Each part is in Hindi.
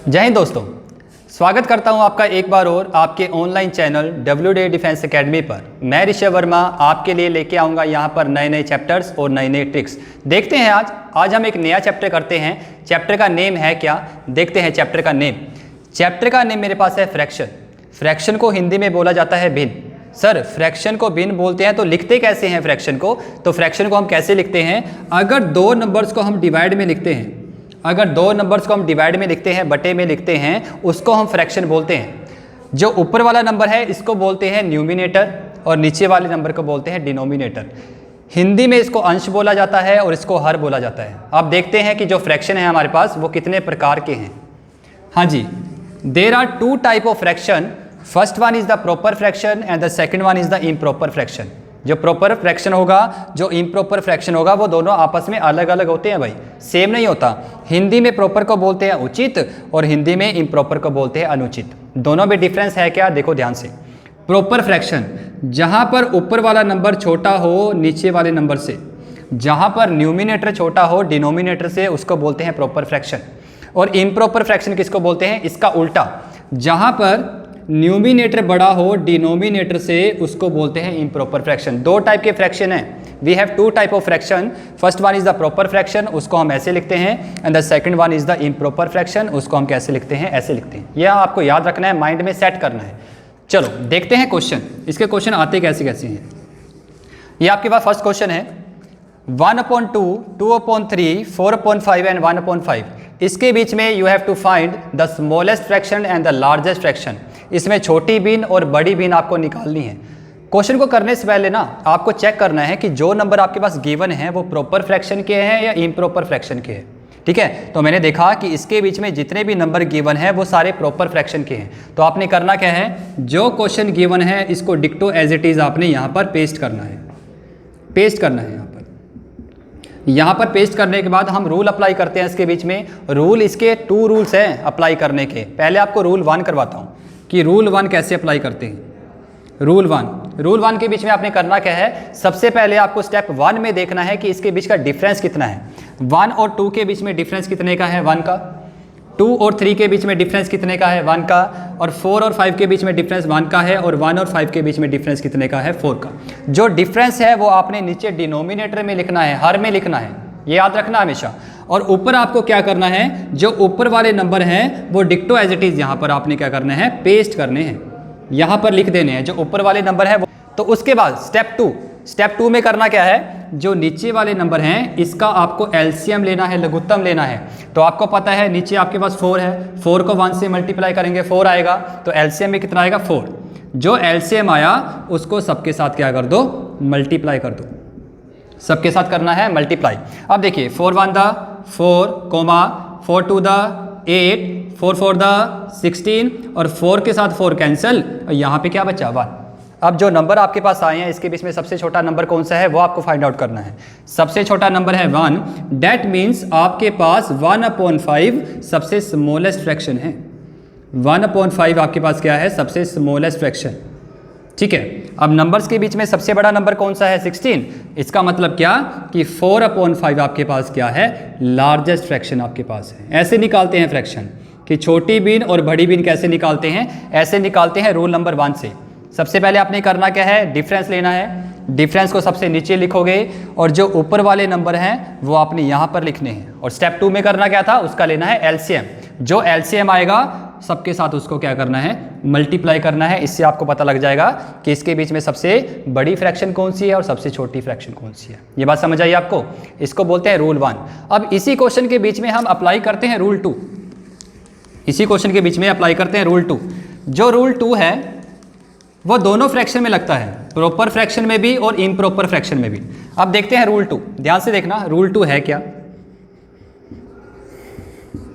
जय हिंद दोस्तों, स्वागत करता हूं आपका एक बार और आपके online channel WDA defence academy पर। मैं ऋषभ वर्मा आपके लिए लेके आऊंगा यहां पर नए नए चैप्टर्स और नई नई ट्रिक्स। देखते हैं आज हम एक नया चैप्टर करते हैं। चैप्टर का नेम है क्या, देखते हैं चैप्टर का नेम। चैप्टर का नेम मेरे पास है फ्रैक्शन। फ्रैक्शन को हिंदी में बोला जाता है भिन्न। सर फ्रैक्शन को भिन्न बोलते हैं तो लिखते कैसे हैं फ्रैक्शन को? तो फ्रैक्शन को हम कैसे लिखते हैं? अगर दो नंबर्स को हम डिवाइड में लिखते हैं, अगर दो नंबर्स को हम डिवाइड में लिखते हैं, बटे में लिखते हैं, उसको हम फ्रैक्शन बोलते हैं। जो ऊपर वाला नंबर है इसको बोलते हैं न्यूमिनेटर और नीचे वाले नंबर को बोलते हैं डिनोमिनेटर। हिंदी में इसको अंश बोला जाता है और इसको हर बोला जाता है। अब देखते हैं कि जो फ्रैक्शन है हमारे पास वो कितने प्रकार के हैं। हाँ जी, there are two type of fraction. First one is the proper fraction and the second one is the improper fraction. जो प्रॉपर फ्रैक्शन होगा, जो इम्प्रॉपर फ्रैक्शन होगा, वो दोनों आपस में अलग अलग होते हैं भाई, सेम नहीं होता। हिंदी में प्रॉपर को बोलते हैं उचित और हिंदी में इम्प्रॉपर को बोलते हैं अनुचित। दोनों में डिफरेंस है क्या, देखो ध्यान से। प्रॉपर फ्रैक्शन जहाँ पर ऊपर वाला नंबर छोटा हो नीचे वाले नंबर से, जहाँ पर न्यूमिनेटर छोटा हो डिनोमिनेटर से, उसको बोलते हैं प्रॉपर फ्रैक्शन। और इम्प्रॉपर फ्रैक्शन किसको बोलते हैं? इसका उल्टा, जहाँ पर न्यूमिनेटर बड़ा हो डिनोमिनेटर से, उसको बोलते हैं इम्प्रॉपर फ्रैक्शन। दो टाइप के फ्रैक्शन हैं। We have two type of fraction. First one is the proper fraction, उसको हम ऐसे लिखते हैं, and the second one is the improper fraction, उसको हम कैसे लिखते हैं? ऐसे लिखते हैं। यह आपको याद रखना है, माइंड में सेट करना है। चलो देखते हैं क्वेश्चन। इसके क्वेश्चन आते कैसे कैसे हैं। ये आपके पास फर्स्ट क्वेश्चन है 1/2, 2/3, 4/5 एंड 1/5। इसके बीच में you have to find the smallest fraction and the largest fraction. इसमें छोटी बीन और बड़ी बीन आपको निकालनी है। क्वेश्चन को करने से पहले ना आपको चेक करना है कि जो नंबर आपके पास गिवन है वो प्रॉपर फ्रैक्शन के हैं या इम्प्रॉपर फ्रैक्शन के हैं। ठीक है, तो मैंने देखा कि इसके बीच में जितने भी नंबर गिवन है वो सारे प्रॉपर फ्रैक्शन के हैं। तो आपने करना क्या है, जो क्वेश्चन गिवन है इसको डिक्टो एज इट इज आपने यहाँ पर पेस्ट करना है। पेस्ट करना है यहाँ पर पेस्ट करने के बाद हम रूल अप्लाई करते हैं इसके बीच में। रूल, इसके 2 रूल्स हैं अप्लाई करने के। पहले आपको रूल 1 करवाता हूँ कि रूल 1 कैसे अप्लाई करते हैं। रूल 1 के बीच में आपने करना क्या है, सबसे पहले आपको स्टेप 1 में देखना है कि इसके बीच का डिफरेंस कितना है। 1 और 2 के बीच में डिफरेंस कितने का है? 1 का। 2 और 3 के बीच में डिफरेंस कितने का है? 1 का। और 4 और 5 के बीच में डिफरेंस 1 का है। और 1 और 5 के बीच में डिफरेंस कितने का है? 4 का। जो डिफरेंस है वो आपने नीचे डिनोमिनेटर में लिखना है, हर में लिखना है, ये याद रखना हमेशा। और ऊपर आपको क्या करना है, जो ऊपर वाले नंबर हैं वो डिक्टो एज इट इज यहाँ पर आपने क्या करना है, पेस्ट करने हैं, यहाँ पर लिख देने हैं जो ऊपर वाले नंबर है वो। तो उसके बाद स्टेप 2 में करना क्या है, जो नीचे वाले नंबर हैं इसका आपको एलसीएम लेना है, लघुत्तम लेना है। तो आपको पता है नीचे आपके पास 4 है, 4 को 1 से मल्टीप्लाई करेंगे 4 आएगा, तो एलसीएम में कितना आएगा? 4। जो एलसीएम आया उसको सबके साथ क्या कर दो, मल्टीप्लाई कर दो। सबके साथ करना है मल्टीप्लाई। अब देखिए 4 1 द 4, 4 2 द 8, 4 4 द 16 और 4 के साथ 4 कैंसिल, और यहाँ पे क्या बचा? 1। अब जो नंबर आपके पास आए हैं इसके बीच में सबसे छोटा नंबर कौन सा है वो आपको फाइंड आउट करना है। सबसे छोटा नंबर है 1। डेट मीन्स आपके पास 1/5 सबसे स्मॉलेस्ट फ्रैक्शन है। 1/5 आपके पास क्या है? सबसे स्मॉलेस्ट फ्रैक्शन। ठीक है, अब नंबर्स के बीच में सबसे बड़ा नंबर कौन सा है? 16। इसका मतलब क्या कि 4/5 आपके पास क्या है? लार्जेस्ट फ्रैक्शन आपके पास है। ऐसे निकालते हैं फ्रैक्शन कि छोटी बीन और बड़ी बीन कैसे निकालते हैं, ऐसे निकालते हैं रूल नंबर 1 से। सबसे पहले आपने करना क्या है, डिफरेंस लेना है। डिफरेंस को सबसे नीचे लिखोगे और जो ऊपर वाले नंबर हैं वो आपने यहाँ पर लिखने हैं। और स्टेप 2 में करना क्या था, उसका लेना है एलसीएम। जो एलसीएम आएगा सबके साथ उसको क्या करना है, मल्टीप्लाई करना है। इससे आपको पता लग जाएगा कि इसके बीच में सबसे बड़ी फ्रैक्शन कौन सी है और सबसे छोटी फ्रैक्शन कौन सी है। ये बात समझ आई आपको? इसको बोलते हैं रूल 1। अब इसी क्वेश्चन के बीच में हम अप्लाई करते हैं रूल 2। इसी क्वेश्चन के बीच में अप्लाई करते हैं रूल 2। जो रूल 2 है वो दोनों फ्रैक्शन में लगता है, प्रॉपर फ्रैक्शन में भी और इम्प्रॉपर फ्रैक्शन में भी। अब देखते हैं रूल 2, ध्यान से देखना रूल 2 है क्या।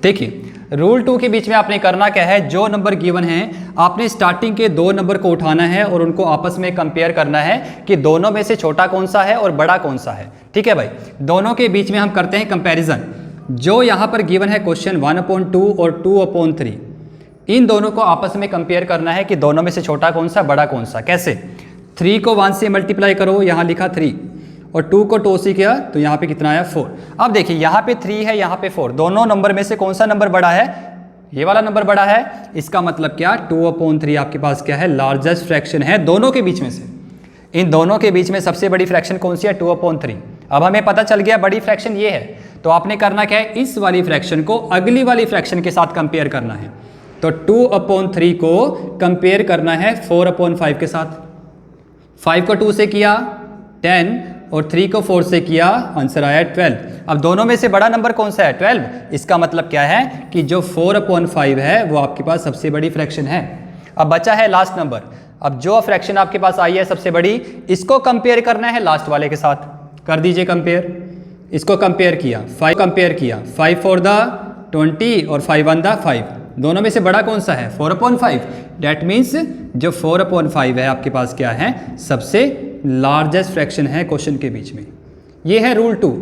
देखिए रूल 2 के बीच में आपने करना क्या है, जो नंबर गिवन है आपने स्टार्टिंग के 2 नंबर को उठाना है और उनको आपस में कंपेयर करना है कि दोनों में से छोटा कौन सा है और बड़ा कौन सा है। ठीक है भाई, दोनों के बीच में हम करते हैं कंपैरिजन। जो यहाँ पर गिवन है क्वेश्चन 1/2 और 2/3, इन दोनों को आपस में कंपेयर करना है कि दोनों में से छोटा कौन सा, बड़ा कौन सा। कैसे? 3 को 1 से मल्टीप्लाई करो, यहाँ लिखा 3, और 2 को 2 से किया तो यहाँ पे कितना आया 4। अब देखिए यहाँ पे 3 है, यहाँ पे 4, दोनों नंबर में से कौन सा नंबर बड़ा है? ये वाला नंबर बड़ा है, इसका मतलब क्या, 2/3 आपके पास क्या है, लार्जेस्ट फ्रैक्शन है दोनों के बीच में से। इन दोनों के बीच में सबसे बड़ी फ्रैक्शन कौन सी है, 2/3। अब हमें पता चल गया बड़ी फ्रैक्शन ये है, तो आपने करना क्या है, इस वाली फ्रैक्शन को अगली वाली फ्रैक्शन के साथ कंपेयर करना है। तो 2/3 को कंपेयर करना है 4/5 के साथ। 5 को 2 से किया 10 और 3 को 4 से किया, आंसर आया 12। अब दोनों में से बड़ा नंबर कौन सा है, 12। इसका मतलब क्या है कि जो 4/5 है वो आपके पास सबसे बड़ी फ्रैक्शन है। अब बचा है लास्ट नंबर। अब जो फ्रैक्शन आपके पास आई है सबसे बड़ी, इसको कंपेयर करना है लास्ट वाले के साथ। कर दीजिए कंपेयर। इसको कंपेयर किया, 5 कंपेयर किया, 5 4 द 20 और 5 1 द 5। दोनों में से बड़ा कौन सा है, 4/5। डैट मीन्स जो 4/5 है आपके पास क्या है, सबसे लार्जेस्ट फ्रैक्शन है क्वेश्चन के बीच में। ये है रूल 2।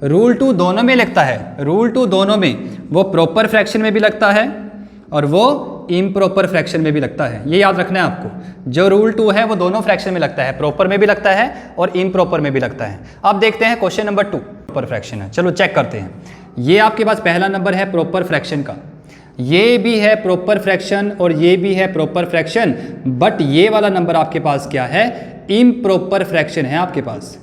रूल 2 दोनों में लगता है, रूल 2 दोनों में, वो प्रॉपर फ्रैक्शन में भी लगता है और वो इम्प्रॉपर फ्रैक्शन में भी लगता है। ये याद रखना है आपको, जो रूल 2 है वो दोनों फ्रैक्शन में लगता है, प्रॉपर में भी लगता है और इम्प्रॉपर में भी लगता है। अब देखते हैं क्वेश्चन नंबर 2, प्रॉपर फ्रैक्शन है। चलो चेक करते हैं। ये आपके पास पहला नंबर है प्रॉपर फ्रैक्शन का, ये भी है प्रॉपर फ्रैक्शन और ये भी है प्रॉपर फ्रैक्शन, बट ये वाला नंबर आपके पास क्या है, इम्प्रॉपर फ्रैक्शन है आपके पास।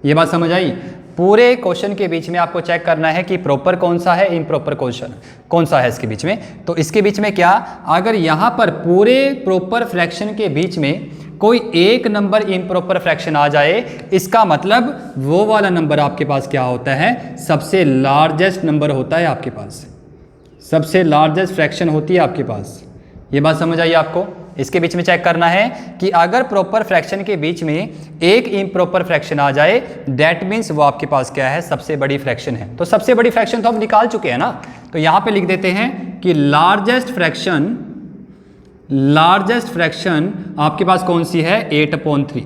ये बात समझ आई। पूरे क्वेश्चन के बीच में आपको चेक करना है कि प्रॉपर कौन सा है, इम्प्रॉपर क्वेश्चन कौन सा है इसके बीच में। तो इसके बीच में क्या, अगर यहाँ पर पूरे प्रॉपर फ्रैक्शन के बीच में कोई एक नंबर इम्प्रॉपर फ्रैक्शन आ जाए, इसका मतलब वो वाला नंबर आपके पास क्या होता है, सबसे लार्जेस्ट नंबर होता है आपके पास, सबसे लार्जेस्ट फ्रैक्शन होती है आपके पास। ये बात समझ आई आपको। इसके बीच में चेक करना है कि अगर प्रॉपर फ्रैक्शन के बीच में एक इम्प्रॉपर फ्रैक्शन आ जाए, दैट मीन्स वो आपके पास क्या है, सबसे बड़ी फ्रैक्शन है। तो सबसे बड़ी फ्रैक्शन तो हम निकाल चुके हैं ना, तो यहाँ पे लिख देते हैं कि लार्जेस्ट फ्रैक्शन आपके पास कौन सी है, 8/3।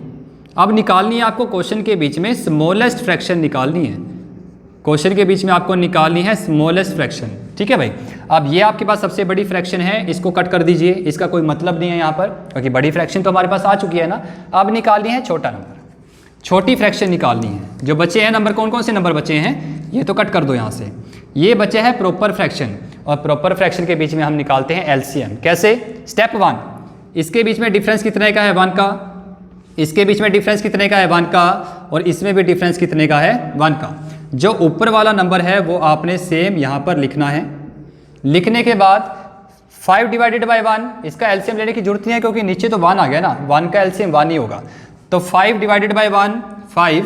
अब निकालनी है आपको क्वेश्चन के बीच में स्मॉलेस्ट फ्रैक्शन निकालनी है, क्वेश्चन के बीच में आपको निकालनी है स्मॉलेस्ट फ्रैक्शन। ठीक है भाई। अब ये आपके पास सबसे बड़ी फ्रैक्शन है, इसको कट कर दीजिए, इसका कोई मतलब नहीं है यहाँ पर, क्योंकि बड़ी फ्रैक्शन तो हमारे पास आ चुकी है ना। अब निकालनी है छोटा नंबर, छोटी फ्रैक्शन निकालनी है। जो बचे हैं नंबर, कौन कौन से नंबर बचे हैं, ये तो कट कर दो यहाँ से। ये बचे हैं प्रॉपर फ्रैक्शन, और प्रॉपर फ्रैक्शन के बीच में हम निकालते हैं एलसीएम। कैसे, स्टेप 1, इसके बीच में डिफरेंस कितने का है, 1 का, इसके बीच में डिफरेंस कितने का है, 1 का, और इसमें भी डिफरेंस कितने का है, 1 का। जो ऊपर वाला नंबर है वो आपने सेम यहाँ पर लिखना है। लिखने के बाद 5 डिवाइडेड बाई 1, इसका एलसीएम लेने की जरूरत नहीं है क्योंकि नीचे तो 1 आ गया ना, 1 का एलसीएम 1 ही होगा। तो 5 डिवाइडेड बाई 1 5,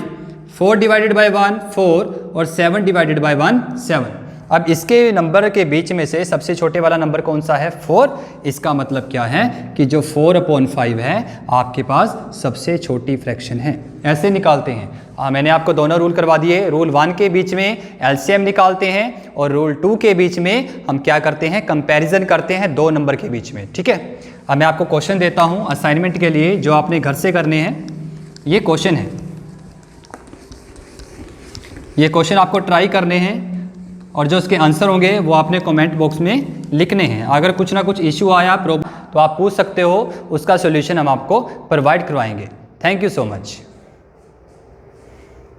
4 डिवाइडेड बाई 1 4, और 7 डिवाइडेड बाई 1 7। अब इसके नंबर के बीच में से सबसे छोटे वाला नंबर कौन सा है, 4। इसका मतलब क्या है कि जो 4/5 है आपके पास सबसे छोटी फ्रैक्शन है। ऐसे निकालते हैं। मैंने आपको दोनों रूल करवा दिए। रूल 1 के बीच में एलसीएम निकालते हैं और रूल 2 के बीच में हम क्या करते हैं, कंपैरिजन करते हैं दो नंबर के बीच में। ठीक है। अब मैं आपको क्वेश्चन देता हूं असाइनमेंट के लिए, जो आपने घर से करने हैं। ये क्वेश्चन है, ये क्वेश्चन आपको ट्राई करने हैं और जो उसके आंसर होंगे वो आपने कमेंट बॉक्स में लिखने हैं। अगर कुछ ना कुछ इशू आया तो आप पूछ सकते हो, उसका सॉल्यूशन हम आपको प्रोवाइड करवाएंगे। Thank you so much.